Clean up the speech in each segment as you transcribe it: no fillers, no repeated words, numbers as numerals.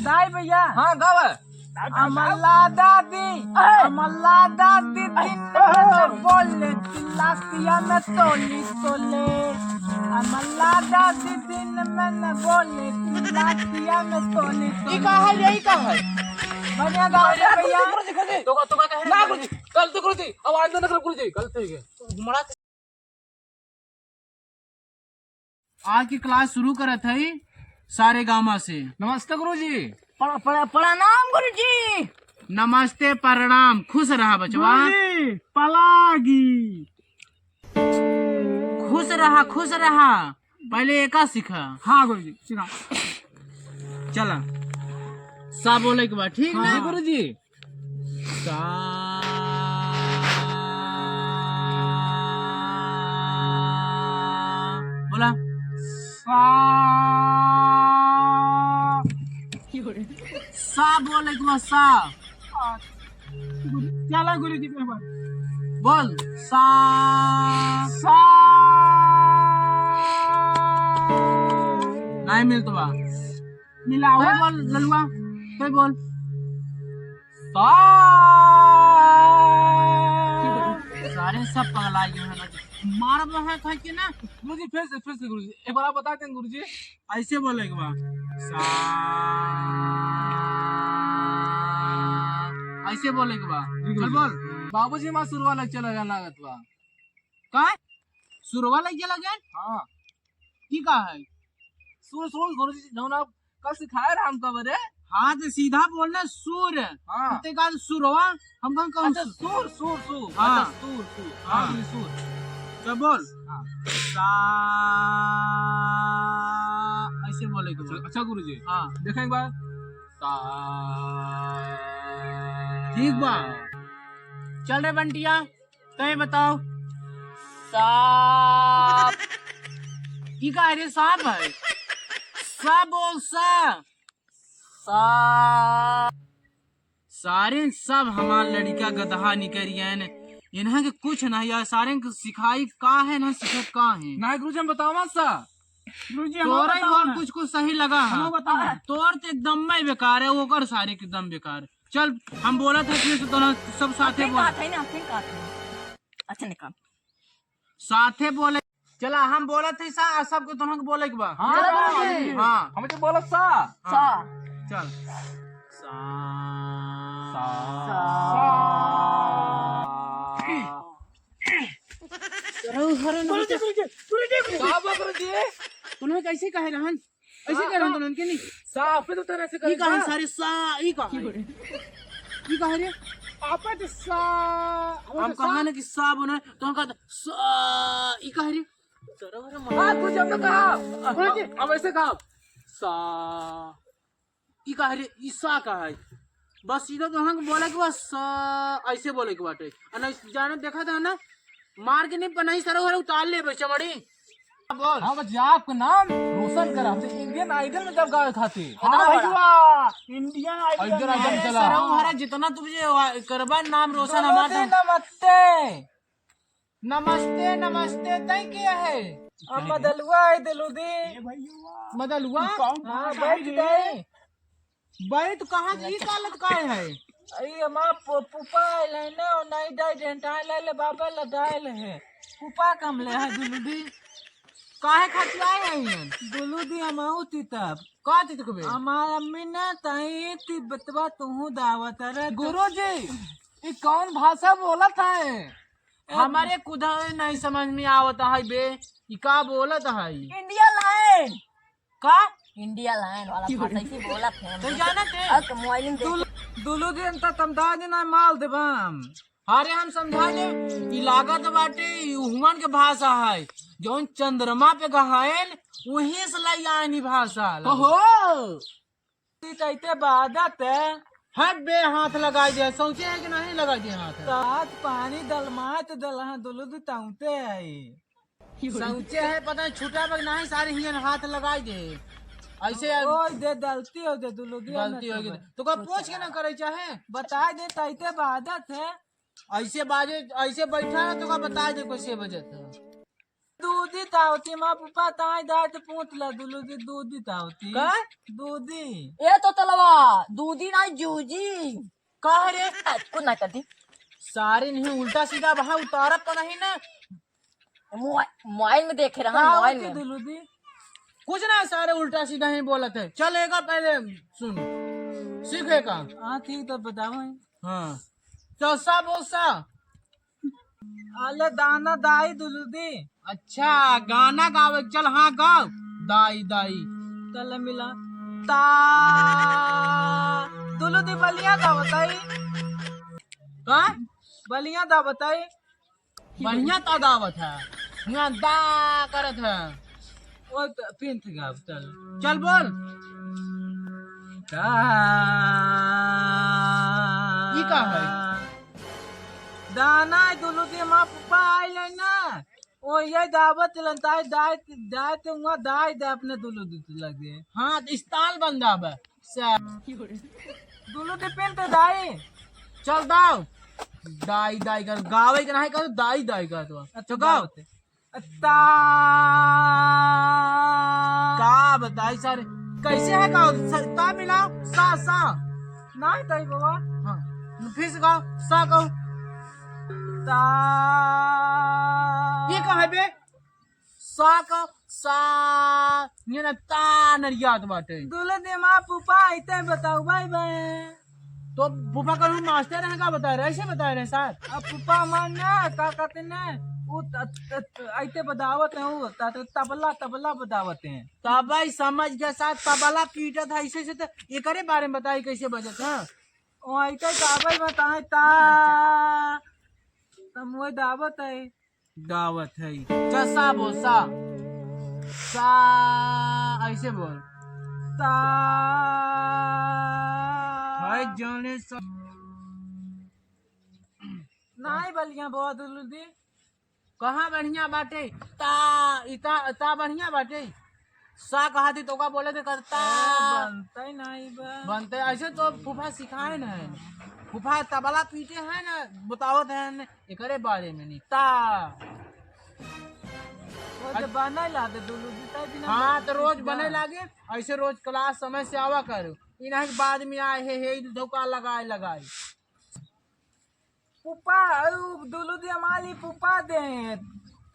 दाई भैया। हाँ गाव अमला दादी दिन में बोले तिलाकिया में तोली तोले। अमला दादी दिन में बोले तिलाकिया में तोली तोले। ई का है यही का है बढ़िया गाँव है भैया। तो का कहे ना गुरुजी कल तो गुरुजी अब आइंदा ना गुरुजी कल तो है घुमड़ा। आज की क्लास शुरू करत है सारे गामा से। नमस्ते गुरुजी। प्रणाम गुरुजी। नमस्ते प्रणाम। खुश रहा बचवा। पलागी। खुश रहा। पहले एका सीखा। हाँ गुरुजी सिखा। चला सा बोले के बाद ठीक हाँ ना गुरुजी। सा बोला सा बोले के बाद सा चला गुरुजी बोल सा नहीं मिल तो बा मिला कोई बोल ललुआ कोई बोल सारे सब पगला गए हैं मार है कह के ना। गुरुजी फिर से गुरुजी एक बार आप बता दें गुरुजी। ऐसे बोले के बा सा ऐसे बोले के बा चल बोल। बाबूजी माँ सुरवा लग चला जाना लागत बा। का सुरवा लग गया लगे हाँ की का है सुर गुरुजी जो आप कल सिखाए रहा हमको बरे। हाँ तो सीधा बोलना सुर। हाँ ते का सुरवा हम कौन अच्छा सुर हाँ। अच्छा सुर हाँ। हाँ सुर तो बोल हाँ। सा ऐसे बोले के बा। अच्छा गुरुजी हाँ देखें एक बार ठीक बा। चल रे बंटिया कहीं बताओ सांप की का रे सांप है सा बोल सा सारे सब हमार लड़का गधा निकरियन इन्हें के कुछ नहीं है सारे के सिखाई का है ना सिखत का है ना गुरुजी हम बताओ मत सा। गुरुजी तोरा ही बहुत कुछ सही लगा है बताओ। तोर तो एकदम में बेकार है वो कर सारे के एकदम बेकार। चल हम बोला था फिर से दोनों सब साथे बोल अच्छा निकाल साथे बोले। चला हम बोला थे सबके दोनों के बोले के बा। हाँ गुरुजी हाँ हमें तो बोला सा चल गुरुजी उन्होंने कैसे कहे रहन ऐसे कह रहन उनके नहीं सा फिर तो तरह से ई करें कहे सारे सा ई कहे रे आपा तो सा हम कहा ना कि सा बना तो हम कहते सा ई कहे रे हाँ गुरुजी हमने कहा गुरुजी हम ऐसे कहा सा ई कहे रे ई सा कहे बस सीधा तो हम बोले के बस ऐसे बोले के बाटे अन जाने देखा था ना मार के नहीं बनाई सरो उतार ले बस चमड़ी बोल। हाँ बच्चा आपका नाम रोशन करा हमसे इंडियन आइडल में जब गाए खाते। हाँ भैया इंडियन इंडियन आइडल चला हमारा जितना तुझे करबा नाम रोशन हमारा नमस्ते नमस्ते नमस्ते तय क्या है मदलुआ है दिलुदी मदल हुआ हाँ बैठ गए। बैठ कहाँ की कालत का है अरे हमारा पुपा है ना नहीं डाई डेंटा ले बाबा लदाइल है पुपा कम ले है दिलुदी काहे खातिर आए हैं यहाँ? दिलुदी हमाऊ तब का थी तुकबे हमार अम्मी ने तई तिब्बतवा तुहू दावत रे गुरुजी ये कौन भाषा बोला था हमारे कुदा नहीं समझ में आवता है बे ई का बोलत है इंडिया लाइन का इंडिया लाइन वाला भाषा इसी बोला थे तो जाना थे अब तो मोबाइल में दुलुदी अंत तमदाज ना माल देबम। अरे हम समझा दे ई लागत बाटे हुमन के भाषा है जौन चंद्रमा पे गहायन वही से लाई आनी भाषा हो तैते बादत हट बे हाथ लगा दे सोचे है कि नहीं लगा दे हाथ साथ पानी दलमात दलहा दुलुदी ताउते आई सोचे है पता नहीं छूटा पे नहीं सारे हियन हाथ लगा दे ऐसे ओए दे दलती हो दे दुलुदी गलती होगी तो का पूछ के ना करे चाहे बता दे तैते बादत है ऐसे बाजे ऐसे बैठा है तो का बता दे कैसे बजत है दूधी तावती माँ पुपा ताई दाई तो पूछ ला दुलुदी दूधी तावती का दूधी ए तो तलवा दूधी ना जूजी का है रे कुछ नहीं करती सारे नहीं उल्टा सीधा वहां उतारत तो नहीं ना मोबाइल में देख रहा हूँ मोबाइल में दुलुदी कुछ ना सारे उल्टा सीधा ही बोलत है चलेगा पहले सुन सीखेगा हाँ ठीक तो बताओ हाँ चौसा बोसा अले दाना दाई दुलुदी अच्छा गाना गावे चल हाँ गाओ दाई दाई चल मिला ता दुलुदी बलिया दा बताई का बलिया दा बताई बढ़िया तादावत है यहाँ दा करत है वो पिंथ गाव चल चल बोल ता ई का है दाना दुलुदी माँ पुपा आइले ना ओ ये दावत लन ताई दाई दाई तो वहाँ दाई दे अपने दुलुदी तो लगे हाँ तो इस्ताल बंदा बे दुलुदी पिंथ दाई चल दाओ दाई दाई कर गावे के नहीं कर दाई दाई कर तो अच्छा गाओ ता का बताई सारे कैसे है गाओ ता मिलाओ सा सा नहीं ताई बाबा हाँ फिर से गाओ सा गाओ ता ये कहा है बे सा का सा ये ना ता नरियात बाटे दुलुदी माँ पुपा आइते बताओ भाई भाई तो फूफा का मास्टर है का बता रहे ऐसे बता रहे सर अब पुपा मान ना का कहते ने वो आइते बतावत है वो तबला तबला बतावत हैं तबाई समझ के साथ तबला पीटत है ऐसे से तो ये करे बारे में बताई कैसे बजत है ओ आइते काबल बताए ता तम वो दावत है दावत है चसा बोसा सा ऐसे बोल ता भाई जाने सब नहीं बलिया बहुत दुलुदी कहाँ बढ़िया बाटे ता इता ता बढ़िया बाटे सा कहा थी तो का बोले थे करता बनता ही नहीं बा बनते ऐसे तो फूफा सिखाए ना फूफा तबला पीटे है ना बतावत है न एकरे बारे में नहीं ता वो जब बना ला दे दुलुदी ताई बिना हाँ तो रोज बने लागे ऐसे रोज क्लास समय से आवा करो इन्हें के बाद में आए हे धोखा लगाए लगाए पुपा दुलुदी हमारी पुपा दे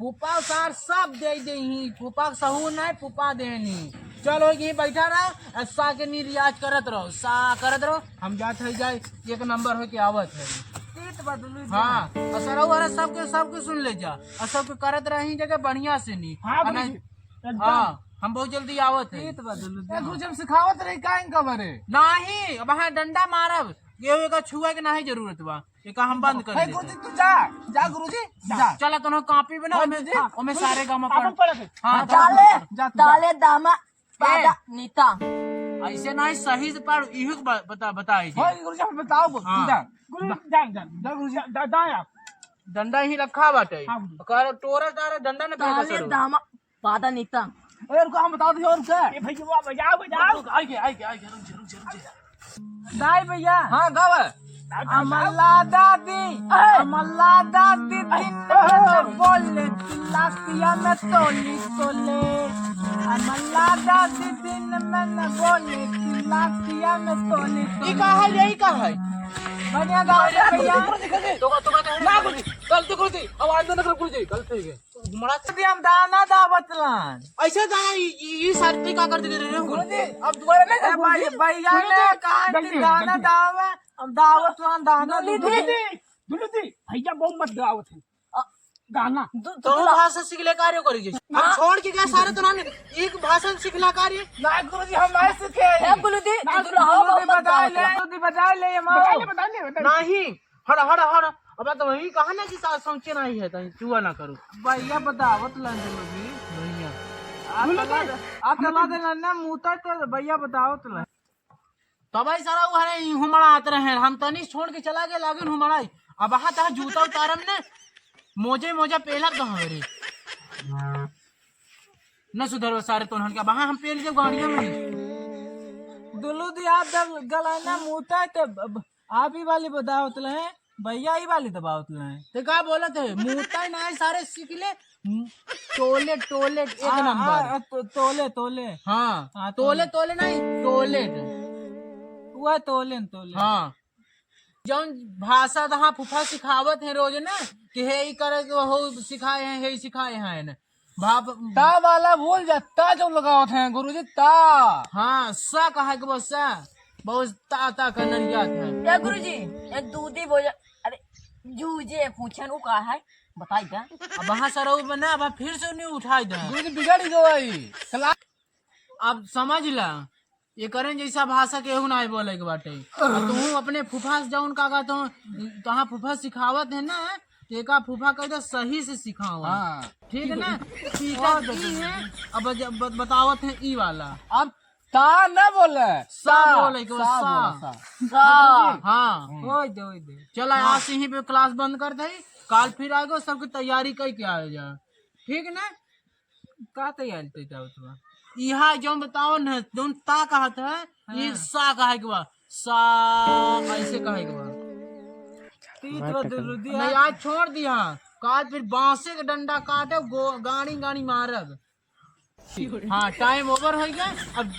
पुपा सार सब दे दे ही पुपा सहू नहीं पुपा देनी चलो यही बैठा रहो सा के नी रियाज करत रहो सा करत रहो हम जात है जाए एक नंबर हो के आवत है तीत बा दुलुदी हाँ असर वाला सबके सुन ले जा और सबके करत रही जगह बढ़िया से नी हाँ हम बहुत जल्दी आवत है तीत बा दुलुदी कुछ हम सिखावत रही का इनका बारे नहीं वहाँ डंडा मारब गेहूं का छुआ के नहीं जरूरत बा ये हम बंद कर देते गुरुजी तू जा जा गुरुजी जा चला तो कॉपी बना ओमे सारे गाँव पढ़ हाँ ताले ताले दामा पादा नीता ऐसे नहीं सही से पढ़ इहो बताए होय गुरुजी हमें बताओ तू हाँ। जा गुरुजी जा जा जा गुरुजी जा आप डंडा ही रखा बाटे हाँ। कर टोरा तारा डंडा ने पहले ताले दामा पादा नीता अरे रुको हम बता दो और क्या ए भाई वो बजाओ बजाओ आई के रुक जा दाई भैया हाँ गावा अमला दादी अमला दादी दिन में बोले तिलाकिया में तोली तोले अमला दादी दिन में बोले तिलाकिया में तोली ई का है यही का है बढ़िया गाँव भैया तो ना गुरुजी गलती गुरुजी अब आइंदा ना गुरुजी गलती है घुमड़ा यदि हम दाना दावतलन ऐसे जाना ये साथी का कर दे रहे हो गुरुजी अब दोबारा नहीं कर भाई भैया ने कहा कि दाना दावे हम दावतलन दाना दुलुदी भैया बहुत मत गाओ थे गाना तो भाषा सिखले कार्य करी हम छोड़ के गए सारे तो ना एक भाषा सिखला कार्य ना गुरुजी हम नहीं सीखे है बुलुदी बजा ले बता ले नहीं हड़ा हड़ा हड़ा अब तो वही कहा ना कि सोचे नहीं है तो चुआ ना करो भैया बतावतलन लोगी भैया आप चला देना ना मुता तो भैया बतावतलन तो भाई सारा वो हरे हुमड़ा आते रहे हम तनी छोड़ के चला गए लागिन हुमड़ाई अब वहां तहा जूता उतारम ने मोजा पहला कहाँ रे न सुधर सारे तो का वहां हम पहले जब गाड़ियों में दुलू दी आप जब गलाना मुता तो आप ही वाली बतावतल है भैया ही वाली दबावतल है तो क्या बोला थे मुता ना सारे सीख ले टोलेट टोलेट एक नंबर। तोले तोले हाँ तोले तोले नहीं टोलेट। वह तोले तोले। हाँ जौन भाषा तहाँ फूफा सिखावत है रोज ना कि हे ई करे के हो सिखाए हैं हे सिखाए हैं न भाप ता वाला भूल जा, ता जो लगावत हैं गुरुजी ता। हाँ सा कहा के बस सा बहुत ता का नरियात है। या गुरुजी ये दूधी बोझ अरे जूझे पूछन उ का है बताई दा। अब वहाँ सरऊ बना अब फिर से नहीं उठाई दे। गुरुजी बिगड़ गई क्लास। अब समझ ला ये करें जैसा भाषा केहू ना बोले के बाटे। तू अपने फूफा से जाऊन का तो तहाँ फूफा सिखावत है ना तेका फूफा कह सही से सिखावा। हाँ ठीक है ना। ठीक है अब बतावत है ई वाला। अब ता न बोले सा बोले के सा सा। बोला, सा। हाँ हाँ ओए दे। चला आज से यहीं पे क्लास बंद कर दे। कल फिर आएगा सबकी तैयारी कई के आ जा। ठीक है ना। का तैयारी ते जाओ तुम। यहाँ जो बताओ न जो ता कहत है ये सा कहे के बा सा ऐसे कहे के बा। नहीं आज छोड़ दिया काल फिर बांसे के डंडा काटे गाड़ी गाड़ी मारब। हाँ टाइम ओवर हो गया अब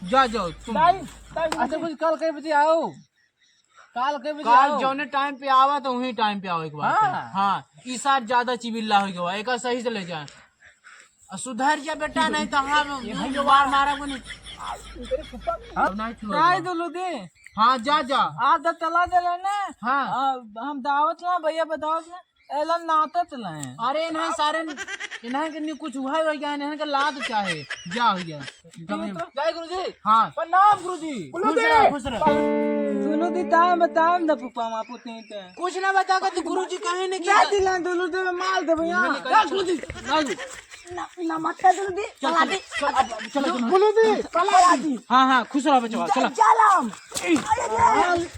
जा जाओ तुम। अच्छा कुछ कल कई बजे आओ, कल कई बजे काल आओ। जौने टाइम पे आवा तो वही टाइम पे आओ एक बार। हाँ। हाँ इस साथ ज्यादा चिबिल्ला हो गया एक सही से ले जाए। सुधर जा बेटा नहीं तो हम जो बार मारा को नहीं। अब नहीं छोड़ेगा। काय दुलू दे। हाँ जा जा। आज तो चला चला ना। हाँ हम दावत ना भैया बताओ ना एला नाता चला है। अरे इन्हें सारे इन्हें के कुछ हुआ हो गया इन्हें के लाद चाहे जा हो गया। जय गुरुजी। हाँ प्रणाम गुरुजी। खुश रह खुश रह। सुनो दी टाइम बताओ ना पुपा मा पुते ते। कुछ ना बता के तू गुरुजी कहे ने क्या किया। दिला दुलू दे माल दे भैया। गुरुजी ना मत कर दूधी चला दे चलो हाँ हाँ खुश रहो बच्चों चलो। चलम